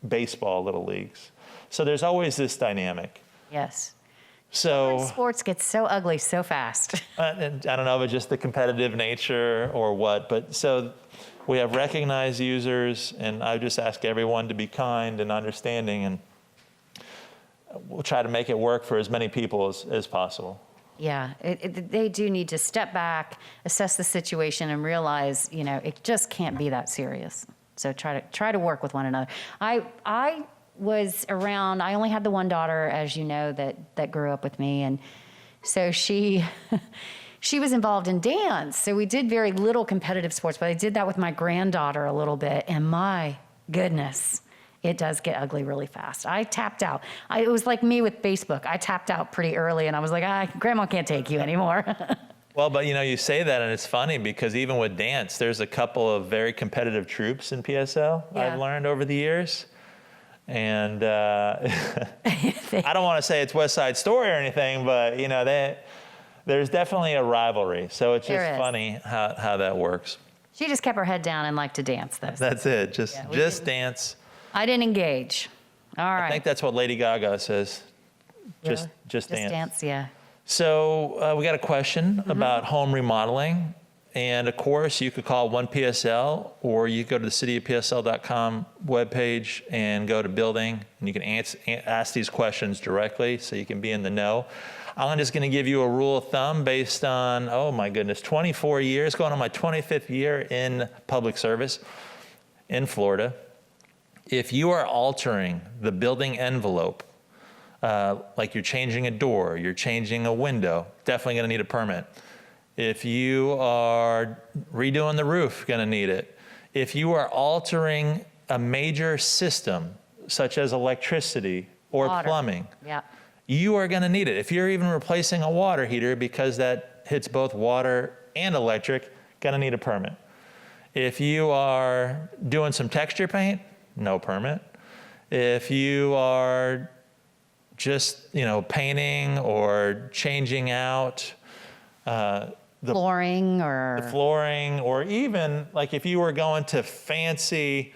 baseball Little Leagues. So there's always this dynamic. Yes. So Sports gets so ugly so fast. and I don't know if it's just the competitive nature or what, but so we have recognized users, and I just ask everyone to be kind and understanding, and we'll try to make it work for as many people as possible. Yeah, they do need to step back, assess the situation, and realize, it just can't be that serious. So try to work with one another. I was around. I only had the one daughter, as you know, that grew up with me, and so she was involved in dance. So we did very little competitive sports, but I did that with my granddaughter a little bit, and my goodness, it does get ugly really fast. I tapped out. It was like me with Facebook. I tapped out pretty early, and I was like, Grandma can't take you anymore. Well, but you say that, and it's funny because even with dance, there's a couple of very competitive troops in PSL I've learned over the years. And I don't want to say it's West Side Story or anything, but there's definitely a rivalry. So it's just funny how that works. She just kept her head down and liked to dance, though. That's it. Just dance. I didn't engage. All right. I think that's what Lady Gaga says. Really? Just dance. Dance, yeah. So we got a question about home remodeling. And of course, you could call 1PSL, or you go to the cityofpsl.com webpage and go to building, and you can ask these questions directly so you can be in the know. I'm just going to give you a rule of thumb based on, 24 years, going on my 25th year in public service in Florida. If you are altering the building envelope, like you're changing a door, you're changing a window, definitely going to need a permit. If you are redoing the roof, going to need it. If you are altering a major system, such as electricity or plumbing, you are going to need it. If you're even replacing a water heater, because that hits both water and electric, going to need a permit. If you are doing some texture paint, no permit. If you are just, painting or changing out the flooring or even like if you were going to fancy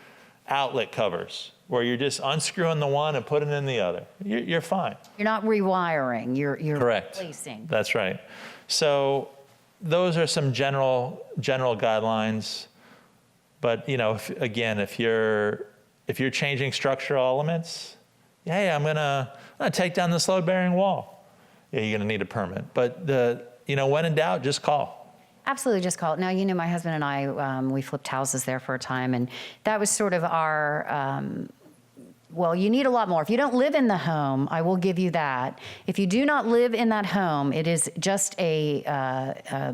outlet covers where you're just unscrewing the one and putting in the other, you're fine. You're not rewiring, you're Correct. replacing. That's right. So those are some general guidelines. But if you're changing structural elements, I'm gonna take down this load-bearing wall. Yeah, you're gonna need a permit. But when in doubt, just call. Absolutely, just call. Now, my husband and I, we flipped houses there for a time, and that was sort of our, you need a lot more. If you don't live in the home, I will give you that. If you do not live in that home, it is just a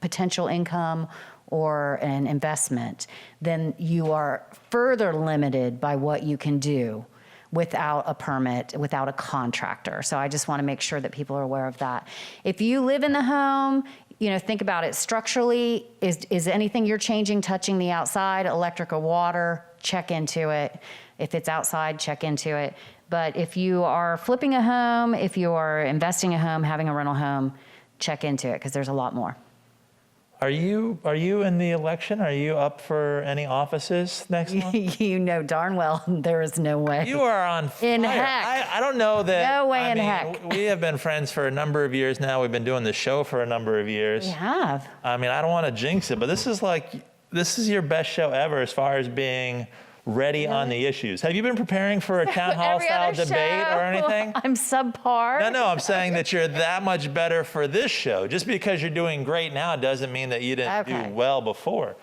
potential income or an investment, then you are further limited by what you can do without a permit, without a contractor. So I just want to make sure that people are aware of that. If you live in the home, think about it structurally. Is anything you're changing touching the outside, electric or water? Check into it. If it's outside, check into it. But if you are flipping a home, if you are investing a home, having a rental home, check into it because there's a lot more. Are you in the election? Are you up for any offices next month? You know darn well there is no way. You are on fire. In heck. I don't know that. No way in heck. We have been friends for a number of years now. We've been doing the show for a number of years. We have. I don't want to jinx it, but this is your best show ever as far as being ready on the issues. Have you been preparing for a town hall style debate or anything? I'm subpar. No, I'm saying that you're that much better for this show. Just because you're doing great now doesn't mean that you didn't do well before.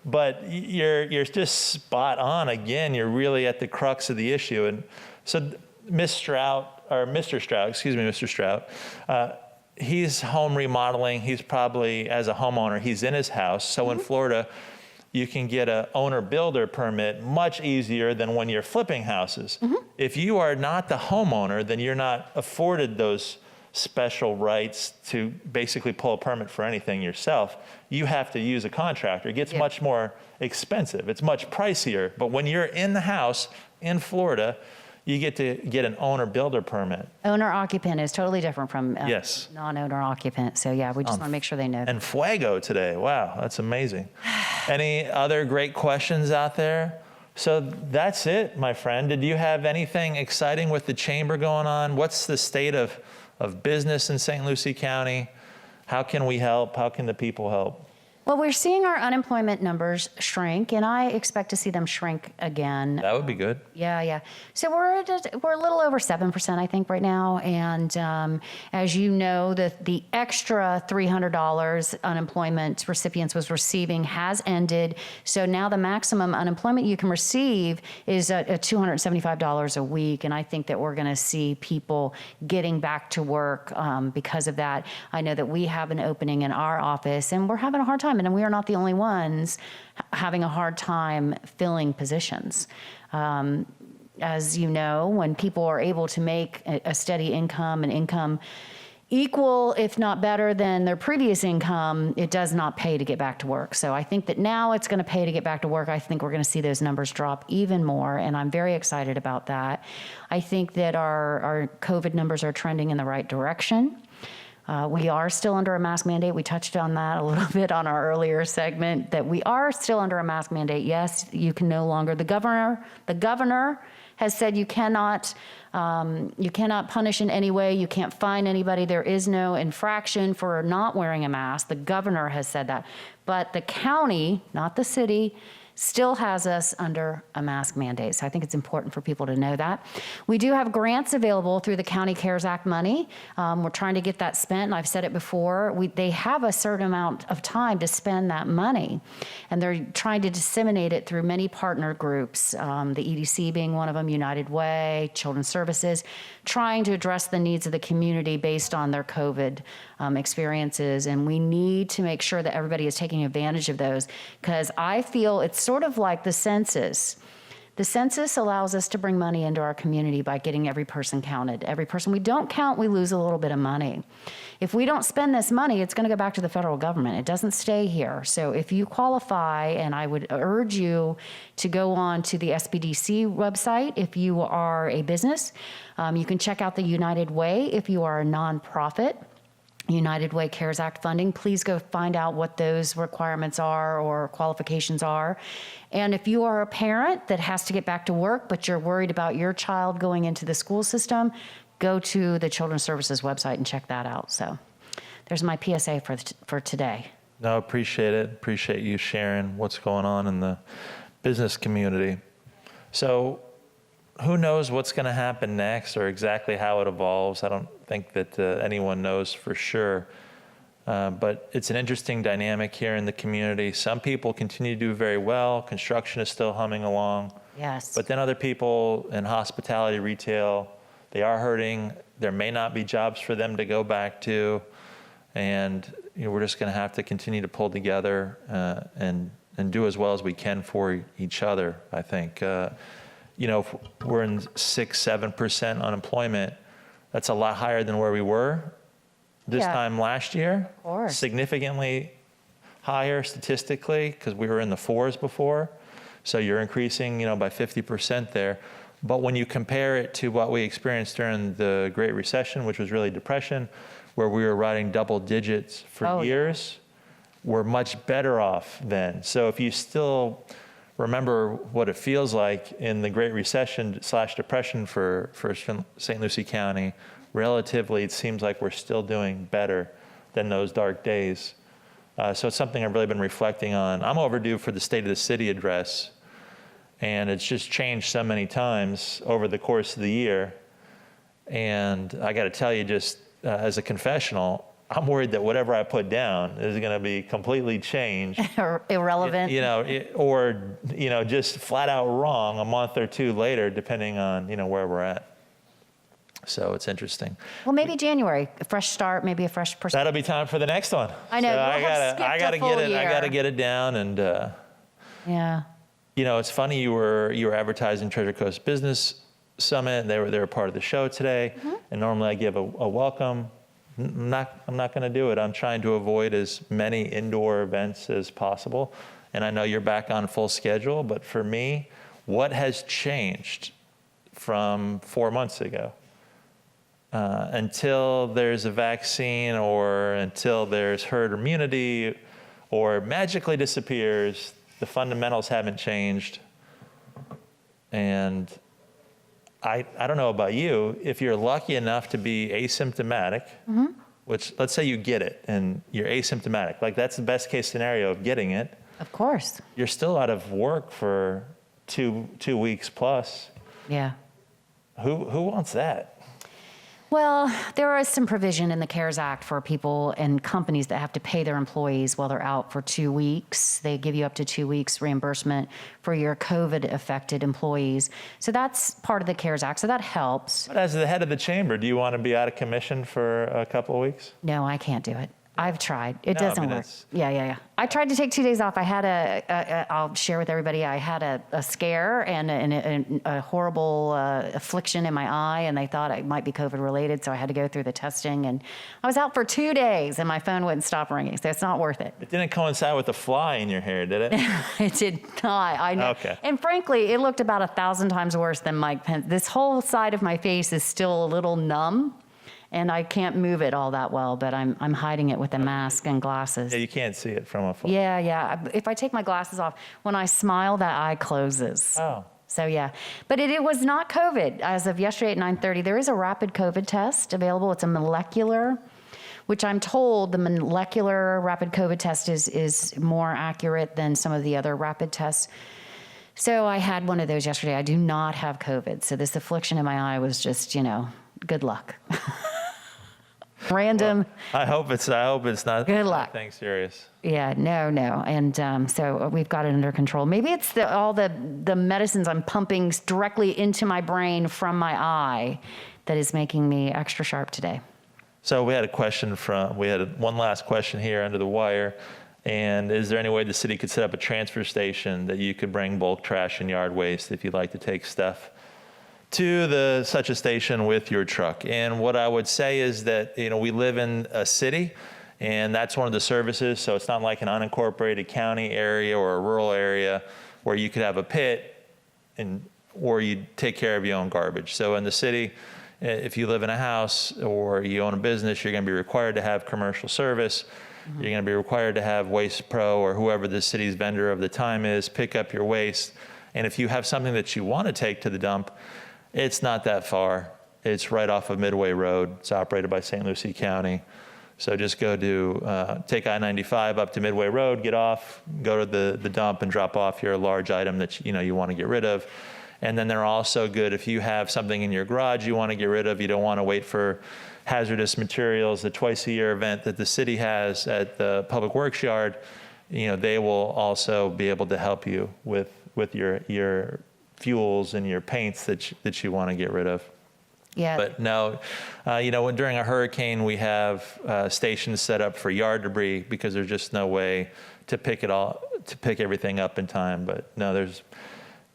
But you're just spot on. Again, you're really at the crux of the issue. And so Mr. Strout, he's home remodeling. He's probably, as a homeowner, he's in his house. So in Florida, you can get an owner-builder permit much easier than when you're flipping houses. If you are not the homeowner, then you're not afforded those special rights to basically pull a permit for anything yourself. You have to use a contractor. It gets much more expensive. It's much pricier. But when you're in the house in Florida, you get to get an owner-builder permit. Owner-occupant is totally different from Yes. non-owner occupant. So yeah, we just want to make sure they know. And fuego today. Wow, that's amazing. Any other great questions out there? So that's it, my friend. Did you have anything exciting with the chamber going on? What's the state of business in St. Lucie County? How can we help? How can the people help? Well, we're seeing our unemployment numbers shrink, and I expect to see them shrink again. That would be good. Yeah. So we're a little over 7%, I think, right now. And as you know, the extra $300 unemployment recipients was receiving has ended. So now the maximum unemployment you can receive is at $275 a week. And I think that we're going to see people getting back to work because of that. I know that we have an opening in our office, and we're having a hard time. And we are not the only ones having a hard time filling positions. As you know, when people are able to make a steady income, an income equal, if not better than their previous income, it does not pay to get back to work. So I think that now it's going to pay to get back to work. I think we're going to see those numbers drop even more, and I'm very excited about that. I think that our COVID numbers are trending in the right direction. We are still under a mask mandate. We touched on that a little bit on our earlier segment, that we are still under a mask mandate. Yes, you can no longer, the governor has said you cannot punish in any way. You can't fine anybody. There is no infraction for not wearing a mask. The governor has said that. But the county, not the city, still has us under a mask mandate. So I think it's important for people to know that. We do have grants available through the County CARES Act money. We're trying to get that spent, and I've said it before. They have a certain amount of time to spend that money, and they're trying to disseminate it through many partner groups, the EDC being one of them, United Way, Children's Services, trying to address the needs of the community based on their COVID experiences. And we need to make sure that everybody is taking advantage of those, because I feel it's sort of like the census. The census allows us to bring money into our community by getting every person counted. Every person we don't count, we lose a little bit of money. If we don't spend this money, it's going to go back to the federal government. It doesn't stay here. So if you qualify, and I would urge you to go on to the SBDC website if you are a business. You can check out the United Way if you are a nonprofit. United Way CARES Act funding. Please go find out what those requirements are or qualifications are. And if you are a parent that has to get back to work, but you're worried about your child going into the school system, go to the Children's Services website and check that out. So there's my PSA for today. No, appreciate it. Appreciate you sharing what's going on in the business community. So who knows what's going to happen next or exactly how it evolves? I don't think that anyone knows for sure. But it's an interesting dynamic here in the community. Some people continue to do very well. Construction is still humming along. Yes. But then other people in hospitality, retail, they are hurting. There may not be jobs for them to go back to. And we're just going to have to continue to pull together and do as well as we can for each other, I think. If we're in 6-7% unemployment, that's a lot higher than where we were this time last year. Of course. Significantly higher statistically, because we were in the 4s before. So you're increasing, by 50% there. But when you compare it to what we experienced during the Great Recession, which was really depression, where we were riding double digits for years, we're much better off then. So if you still remember what it feels like in the Great Recession / depression for St. Lucie County, relatively, it seems like we're still doing better than those dark days. So it's something I've really been reflecting on. I'm overdue for the State of the City address, and it's just changed so many times over the course of the year. And I got to tell you, just as a confessional, I'm worried that whatever I put down is going to be completely changed. Irrelevant. Or just flat out wrong a month or two later, depending on, where we're at. So it's interesting. Well, maybe January, a fresh start, maybe a fresh person. That'll be time for the next one. I know. So I gotta get it. I gotta get it down. And yeah. It's funny, you were advertising Treasure Coast Business Summit. They were part of the show today. Mm-hmm. And normally I give a welcome I'm not going to do it. I'm trying to avoid as many indoor events as possible. And I know you're back on full schedule, but for me, what has changed from 4 months ago? Until there's a vaccine or until there's herd immunity or magically disappears, the fundamentals haven't changed. And I don't know about you, if you're lucky enough to be asymptomatic, which let's say you get it and you're asymptomatic, like that's the best case scenario of getting it. Of course. You're still out of work for two weeks plus. Yeah. Who wants that? Well, there is some provision in the CARES Act for people and companies that have to pay their employees while they're out for 2 weeks. They give you up to 2 weeks reimbursement for your COVID-affected employees. So that's part of the CARES Act, so that helps. But as the head of the chamber, do you want to be out of commission for a couple of weeks? No, I can't do it. I've tried. It No, I doesn't mean, work. it's- Yeah. I tried to take 2 days off. I had I'll share with everybody, I had a scare and a horrible affliction in my eye, and they thought it might be COVID related, so I had to go through the testing, and I was out for 2 days, and my phone wouldn't stop ringing, so it's not worth it. It didn't coincide with the fly in your hair, did it? It did not. I know. Okay. And frankly, it looked about 1,000 times worse than Mike Pence. This whole side of my face is still a little numb, and I can't move it all that well, but I'm hiding it with a mask and glasses. Yeah, you can't see it from afar. Yeah. If I take my glasses off, when I smile, that eye closes. Oh. So yeah, but it was not COVID. As of yesterday at 9:30, there is a rapid COVID test available. It's a molecular, which I'm told the molecular rapid COVID test is more accurate than some of the other rapid tests. So I had one of those yesterday. I do not have COVID. So this affliction in my eye was just, good luck. Random. Well, I hope it's not Good luck. anything serious. Yeah, no. And so we've got it under control. Maybe it's all the medicines I'm pumping directly into my brain from my eye that is making me extra sharp today. So we had one last question here under the wire. And is there any way the city could set up a transfer station that you could bring bulk trash and yard waste if you'd like to take stuff to such a station with your truck? And what I would say is that, we live in a city and that's one of the services. So it's not like an unincorporated county area or a rural area where you could have a pit or you take care of your own garbage. So in the city, if you live in a house or you own a business, you're going to be required to have commercial service. Mm-hmm. You're going to be required to have Waste Pro or whoever the city's vendor of the time is, pick up your waste. And if you have something that you want to take to the dump, it's not that far. It's right off of Midway Road. It's operated by St. Lucie County. So just go take I-95 up to Midway Road, get off, go to the dump and drop off your large item that you want to get rid of. And then they're also good if you have something in your garage you want to get rid of, you don't want to wait for hazardous materials, the twice-a-year event that the city has at the Public Works Yard, they will also be able to help you with your fuels and your paints that you want to get rid of. Yeah. But no, during a hurricane, we have stations set up for yard debris because there's just no way to pick everything up in time. But no,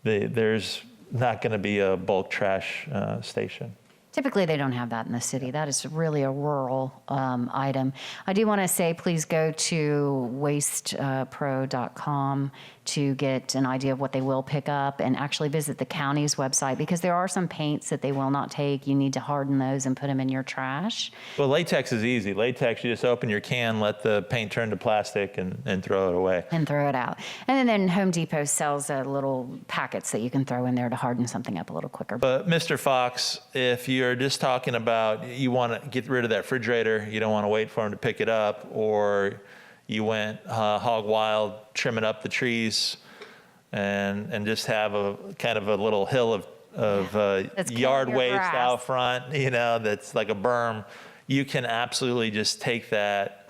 there's not going to be a bulk trash station. Typically, they don't have that in the city. That is really a rural item. I do want to say, please go to wastepro.com to get an idea of what they will pick up and actually visit the county's website because there are some paints that they will not take. You need to harden those and put them in your trash. Well, latex is easy. Latex, you just open your can, let the paint turn to plastic and throw it away. And throw it out. And then Home Depot sells little packets that you can throw in there to harden something up a little quicker. But Mr. Fox, if you're just talking about you want to get rid of that refrigerator, you don't want to wait for him to pick it up, or you went hog wild trimming up the trees and just have a kind of a little hill of yard waste grass out front, that's like a berm, you can absolutely just take that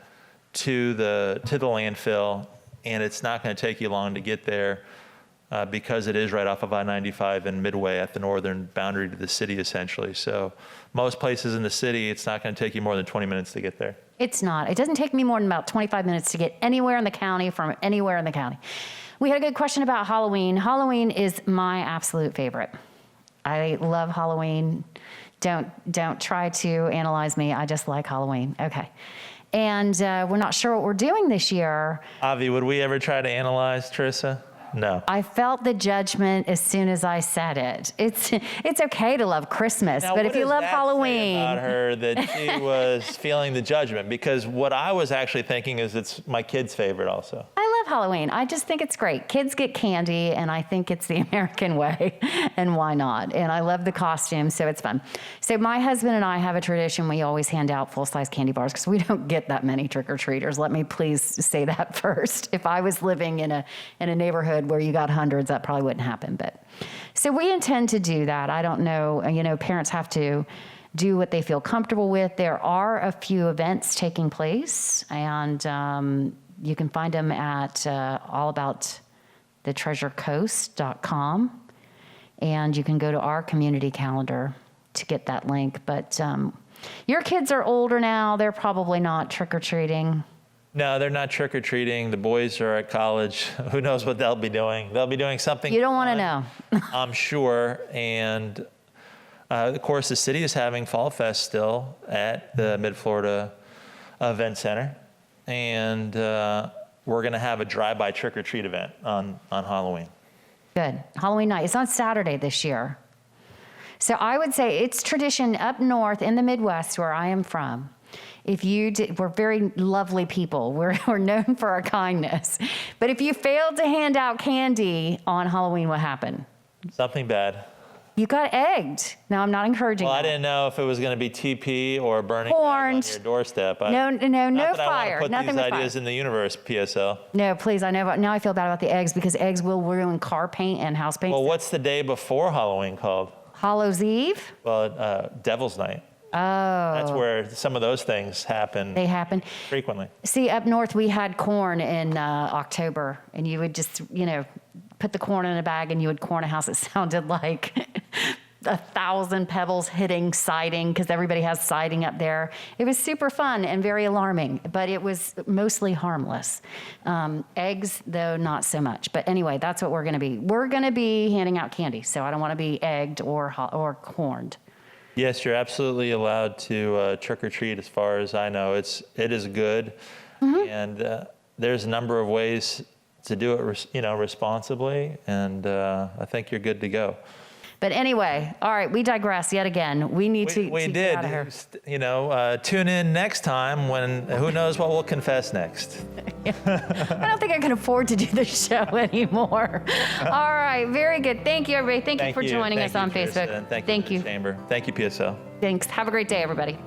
to the landfill, and it's not going to take you long to get there because it is right off of I-95 and Midway at the northern boundary to the city, essentially. So most places in the city, it's not going to take you more than 20 minutes to get there. It's not. It doesn't take me more than about 25 minutes to get anywhere in the county from anywhere in the county. We had a good question about Halloween. Halloween is my absolute favorite. I love Halloween. Don't try to analyze me. I just like Halloween. Okay. And we're not sure what we're doing this year. Avi, would we ever try to analyze Teresa? No. I felt the judgment as soon as I said it. It's okay to love Christmas, Now, but what if you does love that say Halloween, about her that she was feeling the judgment, because what I was actually thinking is it's my kid's favorite also. I love Halloween. I just think it's great. Kids get candy, and I think it's the American way, and why not? And I love the costumes, so it's fun. So my husband and I have a tradition. We always hand out full-size candy bars because we don't get that many trick-or-treaters. Let me please say that first. If I was living in a neighborhood where you got hundreds, that probably wouldn't happen. But so we intend to do that. I don't know. Parents have to do what they feel comfortable with. There are a few events taking place, and you can find them at allaboutthetreasurecoast.com, and you can go to our community calendar to get that link. But your kids are older now. They're probably not trick-or-treating. No, they're not trick-or-treating. The boys are at college. Who knows what they'll be doing? They'll be doing something You don't want to fun, know. I'm sure. And of course, the city is having Fall Fest still at the Mid-Florida Event Center. And we're going to have a drive-by trick-or-treat event on Halloween. Good. Halloween night. It's on Saturday this year. So I would say it's tradition up north in the Midwest where I am from. We're very lovely people. We're known for our kindness. But if you failed to hand out candy on Halloween, what happened? Something bad. You got egged. Now, I'm not encouraging Well, I that. didn't know if it was going to be TP or burning Horned. eggs on your doorstep. No Not fire. that I want to Nothing put with these ideas fire. in the universe, PSL. No, please. Now I feel bad about the eggs because eggs will ruin car paint and house paint. Well, what's the day before Halloween called? Hallows Eve? Well, Devil's Night. Oh. That's where some of those things happen They happen. frequently. See, up north, we had corn in October, and you would just, put the corn in a bag and you would corn a house. It sounded like 1,000 pebbles hitting siding because everybody has siding up there. It was super fun and very alarming, but it was mostly harmless. Eggs, though, not so much. But anyway, that's what we're going to be. We're going to be handing out candy, so I don't want to be egged or corned. Yes, you're absolutely allowed to trick or treat. As far as I know, it is good, and there's a number of ways to do it, responsibly, and I think you're good to go. But anyway, all right, we digress yet again. We need to We get did. out of here. Tune in next time when who knows what we'll confess next. I don't think I can afford to do this show anymore. All right, very good. Thank you, everybody. Thank you for joining us on Teresa, Facebook. and thank you, to the Chamber. Thank you, PSL. Thanks. Have a great day, everybody.